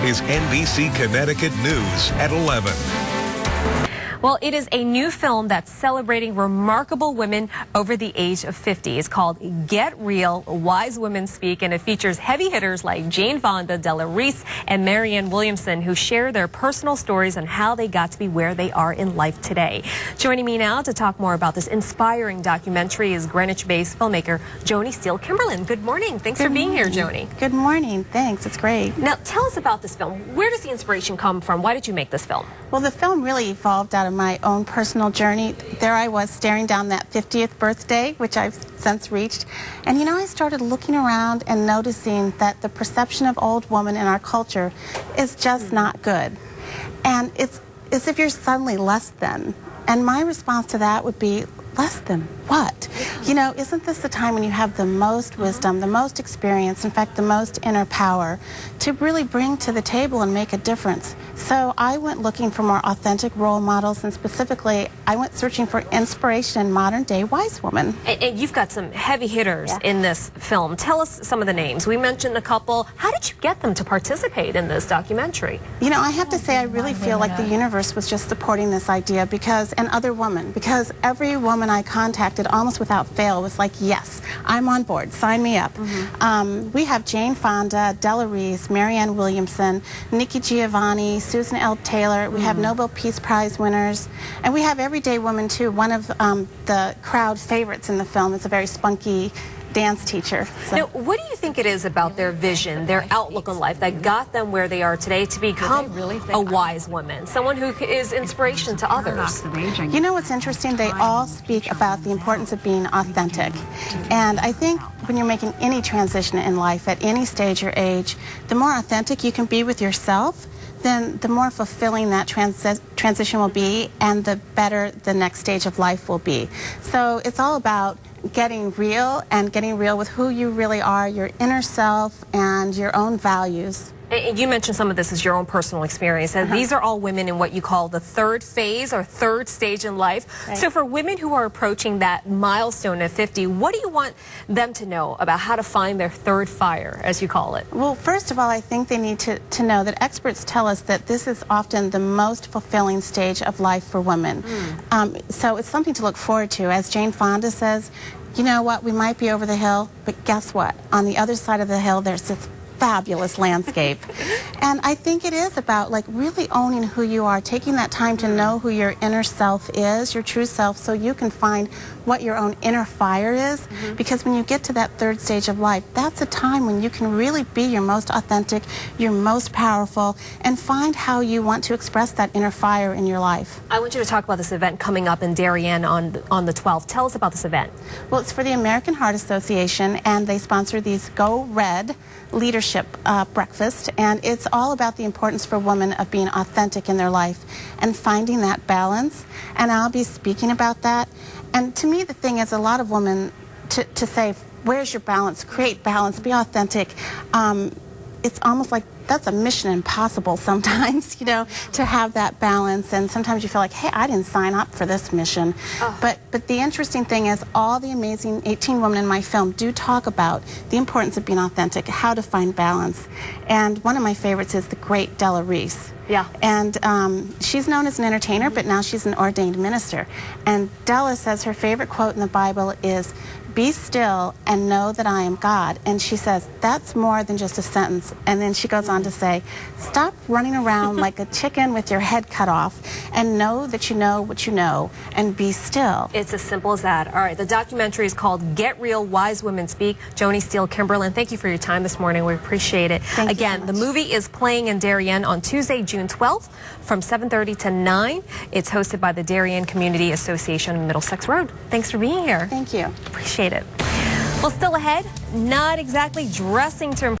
is NBC Connecticut News at 11. Well, it is a new film that's celebrating remarkable women over the age of 50. It's called Get Real, Wise Women Speak, and it features heavy hitters like Jane Fonda, Della Reese, and Marianne Williamson, who share their personal stories on how they got to be where they are in life today. Joining me now to talk more about this inspiring documentary is Greenwich-based filmmaker Joni Steele Kimberlin. Good morning. Thanks for being here, Joni. Good morning. Thanks. It's great. Now, tell us about this film. Where does the inspiration come from? Why did you make this film? Well, the film really evolved out of my own personal journey. There I was staring down that 50th birthday, which I've since reached. And I started looking around and noticing that the perception of old woman in our culture is just not good. And it's as if you're suddenly less than. And my response to that would be, less than what? Isn't this the time when you have the most wisdom, the most experience, in fact, the most inner power to really bring to the table and make a difference? So I went looking for more authentic role models, and specifically, I went searching for inspiration in modern-day wise women. And you've got some heavy hitters in this film. Tell us some of the names. We mentioned a couple. How did you get them to participate in this documentary? I have to say I really feel like the universe was just supporting this idea and other women, because every woman I contacted almost without fail was like, yes, I'm on board, sign me up. We have Jane Fonda, Della Reese, Marianne Williamson, Nikki Giovanni, Susan L. Taylor. We have Nobel Peace Prize winners, and we have everyday women too. One of the crowd favorites in the film is a very spunky dance teacher. Now, what do you think it is about their vision, their outlook on life that got them where they are today to become a wise woman, someone who is inspiration to others? What's interesting? They all speak about the importance of being authentic. And I think when you're making any transition in life at any stage or age, the more authentic you can be with yourself, then the more fulfilling that transition will be, and the better the next stage of life will be. So it's all about getting real, and getting real with who you really are, your inner self, and your own values. And you mentioned some of this as your own personal experience. And these are all women in what you call the third phase or third stage in life. Right. So for women who are approaching that milestone of 50, what do you want them to know about how to find their third fire, as you call it? Well, first of all, I think they need to know that experts tell us that this is often the most fulfilling stage of life for women. So it's something to look forward to. As Jane Fonda says, you know what, we might be over the hill, but guess what? On the other side of the hill, there's this fabulous landscape. And I think it is about really owning who you are, taking that time to know who your inner self is, your true self, so you can find what your own inner fire is. Because when you get to that third stage of life, that's a time when you can really be your most authentic, your most powerful, and find how you want to express that inner fire in your life. I want you to talk about this event coming up in Darien on the 12th. Tell us about this event. Well, it's for the American Heart Association, and they sponsor these Go Red leadership breakfast, and it's all about the importance for women of being authentic in their life and finding that balance, and I'll be speaking about that. And to me, the thing is, a lot of women to say, where's your balance? Create balance, be authentic. It's almost like that's a mission impossible sometimes, to have that balance. And sometimes you feel like, hey, I didn't sign up for this mission. But the interesting thing is, all the amazing 18 women in my film do talk about the importance of being authentic, how to find balance. And one of my favorites is the great Della Reese. Yeah. And she's known as an entertainer, but now she's an ordained minister. And Della says her favorite quote in the Bible is, "Be still and know that I am God." And she says, that's more than just a sentence. And then she goes on to say, stop running around like a chicken with your head cut off, and know that you know what you know, and be still. It's as simple as that. All right, the documentary is called Get Real, Wise Women Speak. Joni Steele Kimberlin, thank you for your time this morning. We appreciate it. Thank Again, you so the much. movie is playing in Darien on Tuesday, June 12th from 7:30 to 9. It's hosted by the Darien Community Association, Middlesex Road. Thanks for being here. Thank you. Appreciate it. Well, still ahead, not exactly dressing to